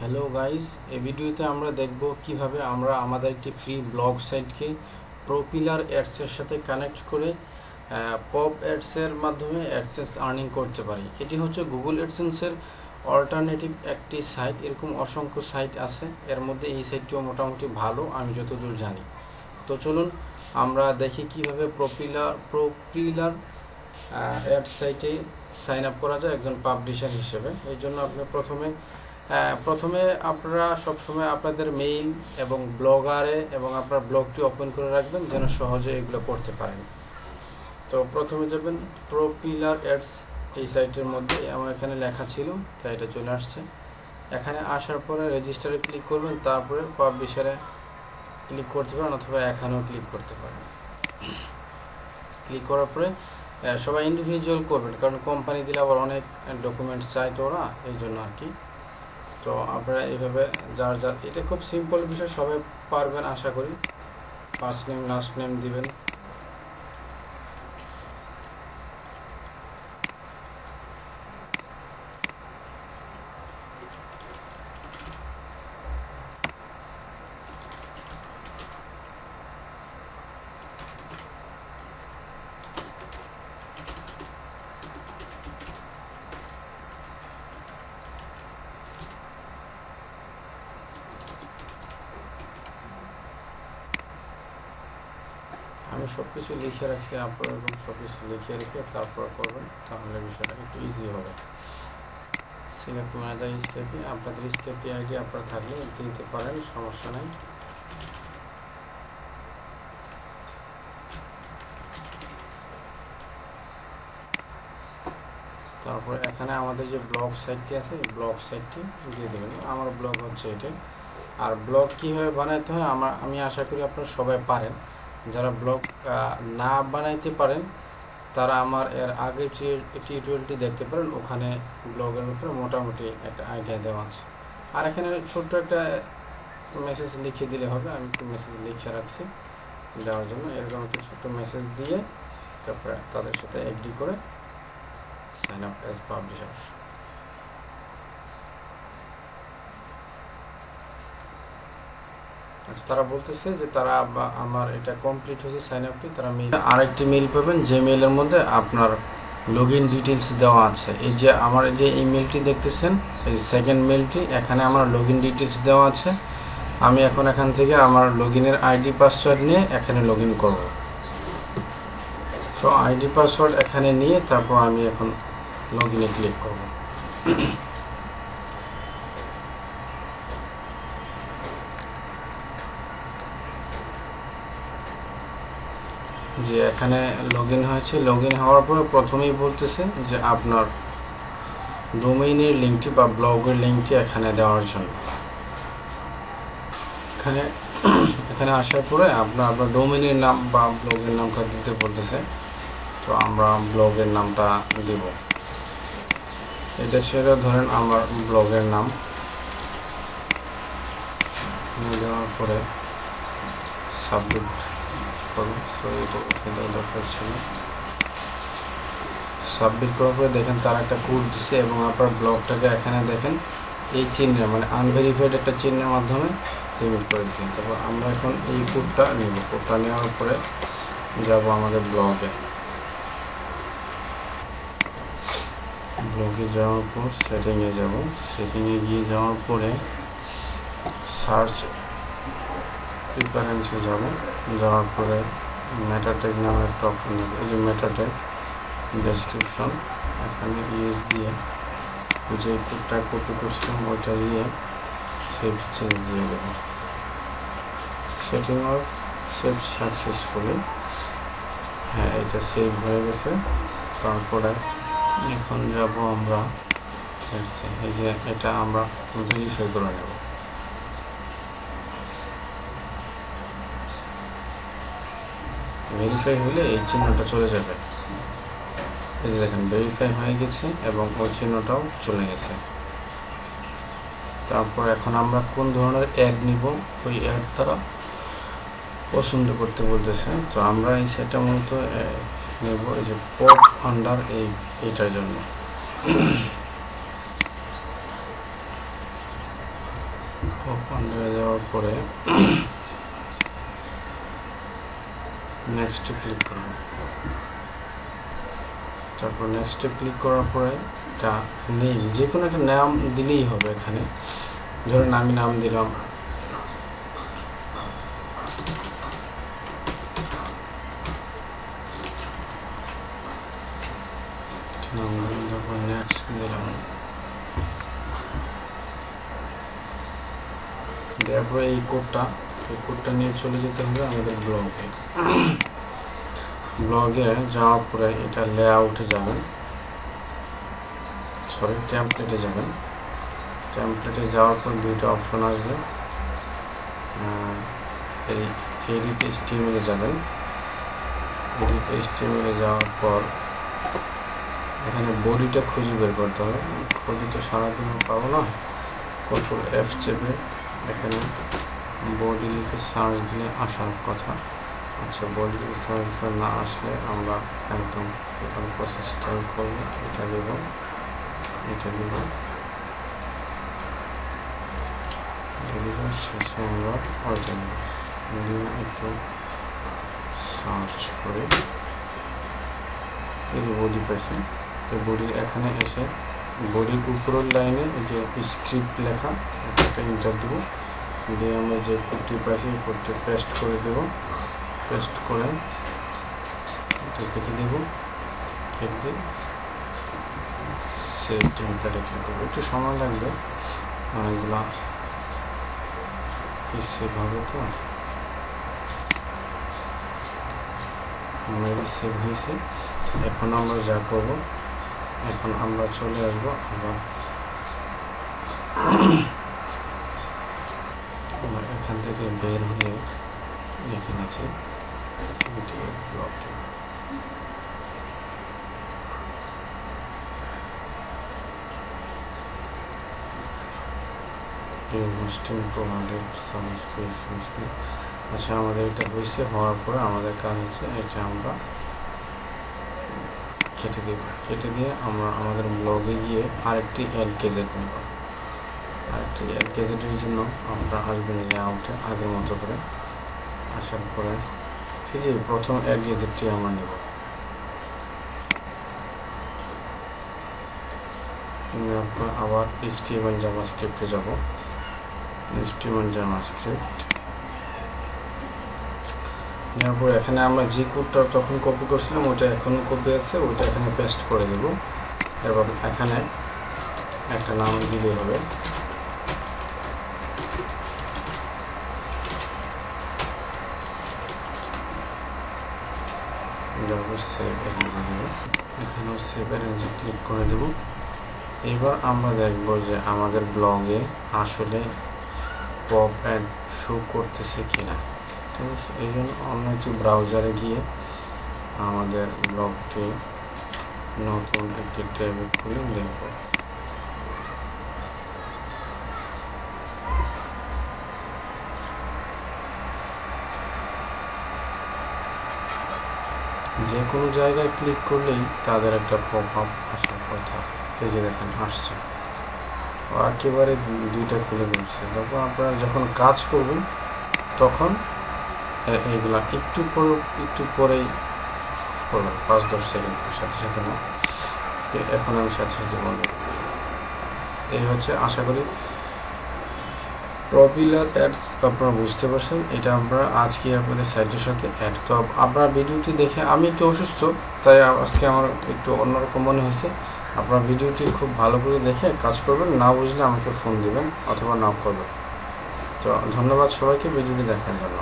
Hello guys, এই ভিডিওতে আমরা দেখব কিভাবে আমরা আমাদের একটি ফ্রি ব্লগ সাইটকে প্রপিলার অ্যাডসের সাথে কানেক্ট করে পপ অ্যাডসের মাধ্যমে অ্যাডসেন্স আর্নিং করতে পারি। এটি হচ্ছে গুগল অ্যাডসেন্সের অল্টারনেটিভ একটি সাইট। এরকম অসংখ্য সাইট আছে, এর মধ্যে এই সাইটটিও মোটামুটি ভালো আমি যতদূর জানি। তো চলুন আমরা দেখি কিভাবে প্রপিলার অ্যাড সাইটে সাইন আপ করা যায় একজন পাবলিশার হিসেবে। এই জন্য আপনি প্রথমে আপনারা সবসময় আপনাদের মেইল এবং ব্লগারে এবং আপনার ব্লগটি ওপেন করে রাখবেন যেন সহজে এগুলো করতে পারেন। তো প্রথমে যাবেন প্রপিলার অ্যাডস, এই সাইটের মধ্যে আমার এখানে লেখা ছিল, তাই এটা চলে আসছে। এখানে আসার পরে রেজিস্টারে ক্লিক করবেন, তারপরে পাবলিশারে ক্লিক করতে পারেন অথবা এখানেও ক্লিক করতে পারেন। ক্লিক করার পরে সবাই ইন্ডিভিজুয়াল করবেন, কারণ কোম্পানি দিলে আবার অনেক ডকুমেন্টস চাই তো ওরা, এই জন্য আর কি। তো আপনারা এইভাবে যার এটা খুব সিম্পল বিষয়, সবাই পারবেন আশা করি। ফার্স্ট নেম লাস্ট নেম দিবেন। আমি সব কিছু লিখে রাখছি, আপনারা এবং সব কিছু লিখে রেখে তারপর করবেন, তাহলে বিষয়টা একটু ইজি হবে। সিলেক্ট ম্যানেজার স্কেপি, আপনাদের স্কেপি আইডি আপনারা থাকলে দিতে পারেন, সমস্যা নেই। তারপর এখানে আমাদের যে ব্লগ সাইটটি আছে, এই ব্লগ সাইটটি দিয়ে দেবেন। আমার ব্লগ হচ্ছে এটাই। আর ব্লগ কীভাবে বানাইতে হয় আমি আশা করি আপনারা সবাই পারেন। যারা ব্লগ না বানাইতে পারেন তারা আমার এর আগের টিউটোরিয়ালটি দেখতে পারেন, ওখানে ব্লগের উপরে মোটামুটি একটা আইডিয়া দেওয়া আছে। আর এখানে ছোট্ট একটা মেসেজ লিখে দিলে হবে, আমি একটু মেসেজ লিখে রাখছি দেওয়ার জন্য। এরকম একটা ছোট্ট মেসেজ দিয়ে তারপরে তাদের সাথে এগ্রি করে সাইন আপ অ্যাজ পাবলিশার। আচ্ছা, তারা বলতেছে যে তারা আমার এটা কমপ্লিট হয়েছে সাইন আপটি, তারা আরেকটি মেইল পাবেন, যে মেইলের মধ্যে আপনার লগ ইন ডিটেলস দেওয়া আছে। এই যে আমার যে ইমেলটি দেখতেছেন, এই সেকেন্ড মেইলটি, এখানে আমার লগ ইন ডিটেলস দেওয়া আছে। আমি এখন এখান থেকে আমার লগ ইনের আইডি পাসওয়ার্ড নিয়ে এখানে লগ ইন করবো। তো আইডি পাসওয়ার্ড এখানে নিয়ে তারপর আমি এখন লগ ইনে ক্লিক করবো। যে এখানে লগ ইন হয়েছে, লগ ইন হওয়ার পরে প্রথমেই বলতেছে যে আপনার ডোমেইনের লিঙ্কটি বা ব্লগের লিঙ্কটি এখানে দেওয়ার জন্য। এখানে আসার পরে আপনার ডোমেইনের নাম বা ব্লগের নামটা দিতে বলতেছে। তো আমরা ব্লগের নামটা দেব, এটা ছেড়ে ধরেন আমার ব্লগের নাম দেওয়ার পরে সাবমিট করুন। সো এটা দরকার ছিল। সাবমিট করার পরে দেখেন তারা একটা কোড দিচ্ছে এবং আপনার ব্লগটাকে এখানে দেখেন এই চিহ্নে, মানে আনভেরিফাইড একটা চিহ্নের মাধ্যমে রিমুভ করে দিচ্ছেন। তারপর আমরা এখন এই কোডটা নেব। কোডটা নেওয়ার পরে যাব আমাদের ব্লগে যাওয়ার পর সেটিংয়ে যাব। সেটিংয়ে গিয়ে যাওয়ার পরে সার্চ প্রিফারেন্সে যাব। যাওয়ার পরে মেটা ট্যাগ নামে একটা অপশন নেব। এই যে মেটা ট্যাগ ডেসক্রিপশন, এখানে ইউএস দিয়ে যে কোডটা কপি করছিলাম ওইটা দিয়ে সেভ চেঞ্জ দিয়ে দেব। সেটিং অফ সেভ সাকসেসফুলি, হ্যাঁ এটা সেভ হয়ে গেছে। তারপরে এখন যাব আমরা এই যে এটা আমরা ভেরিফাই করে নেব। ভেরিফাই হলে এই চিহ্নটা চলে যাবে। এই যে দেখেন ভেরিফাই হয়ে গেছে এবং ওই চিহ্নটাও চলে গেছে। তারপর এখন আমরা কোন ধরনের অ্যাড নিব, ওই অ্যাড তারা পছন্দ করতে বলতেছে। তো আমরা এই সেটা মূলত নেব এই যে পপ আন্ডার এইটার জন্য। পপ আন্ডারে যাওয়ার পরে নেক্সটে ক্লিক করব। তারপর নেক্সটে ক্লিক করার পরে এটা নেম, যে কোনো একটা নাম দিলেই হবে। এখানে ধরুন আমি নাম দিলাম তারপর নেক্সট দিলাম, দেওয়ার পরে এই কোডটা নিয়ে চলে যেতে হবে আমাদের ব্লগে যাওয়ার পরে এটা লেআউটে যাবেন, সরি টেমপ্লেটে যাবেন। টেমপ্লেটে যাওয়ার পর দুইটা অপশন আসবে, এই এডিট এইচটিএমএলে যাবেন। এডিট এইচটিএমএলে যাওয়ার পর এখানে বডিটা খুঁজে বের করতে হবে। খুঁজে তো সারাদিন পাবো না, কন্ট্রোল এফ চেপে এখানে বডি লিখে সার্চ দিলে আসার কথা। আচ্ছা, বডি লিখে সার্চ দিলে না আসলে আমরা একদম টোটাল প্রসেসটাই করবো। এটা দেব, এটা দেব, শেষে আমরা অরিজিনাল একটু সার্চ করে এই যে বডি পাইছে, এই বডির এখানে এসে বডির উপরের লাইনে এই যে স্ক্রিপ্ট লেখা, একটা ইন্টার দেবো, দিয়ে আমরা যে কোডটি পাইছি এই কোডটি পেস্ট করে দেব। পেস্ট করে এটা কেটে দেব, কেটে দিয়ে সেভ টেমপ্লেটে ক্লিক করবো। একটু সময় লাগবে, অনেকগুলো সেভ হবে, তো মেবি সেভ হয়েছে। এখন আমরা যা করব, এখন আমরা চলে আসবো আবার আমরা এখান থেকে বের হয়ে লিখে নিচ্ছি blog. Hosting provided service page. আচ্ছা, আমাদের এটা হয়েছে, হওয়ার পরে আমাদের কাজ হচ্ছে এটা আমরা কেটে দেব। কেটে দিয়ে আমরা আমাদের ব্লগে গিয়ে আরেকটি অ্যাড গেজেট নেব। আরেকটি অ্যাড গেজেটের জন্য আমরা আসবেন লেআউটে আগের মতো করে। আসার পরে এই যে প্রথম অ্যাড গেজেটটি আমরা নেব। নেওয়ার পর আবার HTML জাভাস্ক্রিপ্টে যাব। HTML জাভাস্ক্রিপ্ট নেওয়ার পর এখানে আমরা যে কোডটা তখন কপি করছিলাম ওইটা এখনও কপি আছে, ওইটা এখানে পেস্ট করে দেব এবং এখানে একটা নাম দিলে হবে। সেভ অ্যারেঞ্জে দেব, এখানেও সেভ অ্যারেঞ্জে ক্লিক করে দেব। এবার আমরা দেখব যে আমাদের ব্লগে আসলে পপ অ্যাড শো করতেছে কিনা। ঠিক আছে, এই জন্য অন্য একটি ব্রাউজারে গিয়ে আমাদের ব্লগটি নতুন একটি ট্যাবে খুলে দেখব। যে কোনো জায়গায় ক্লিক করলেই তাদের একটা পপ আপ আসার কথা। এই যে দেখেন আসছে, একেবারে দুইটা খুলে দিচ্ছে। তারপর আপনারা যখন কাজ করবেন তখন এইগুলা একটু পরেই করবেন, 5-10 সেকেন্ড, সাথে সাথে না। এখন আমি সাথে সাথে বলব। এই হচ্ছে, আশা করি পপুলার অ্যাডস আপনারা বুঝতে পারছেন। এটা আমরা আজকে আপনাদের সাইটের সাথে অ্যাড। তো আপনারা ভিডিওটি দেখে, আমি একটু অসুস্থ তাই আজকে আমার একটু অন্যরকম মনে হয়েছে। আপনারা ভিডিওটি খুব ভালো করে দেখে কাজ করবেন, না বুঝলে আমাকে ফোন দিবেন অথবা নাও করবেন। তো ধন্যবাদ সবাইকে ভিডিওটি দেখার জন্য।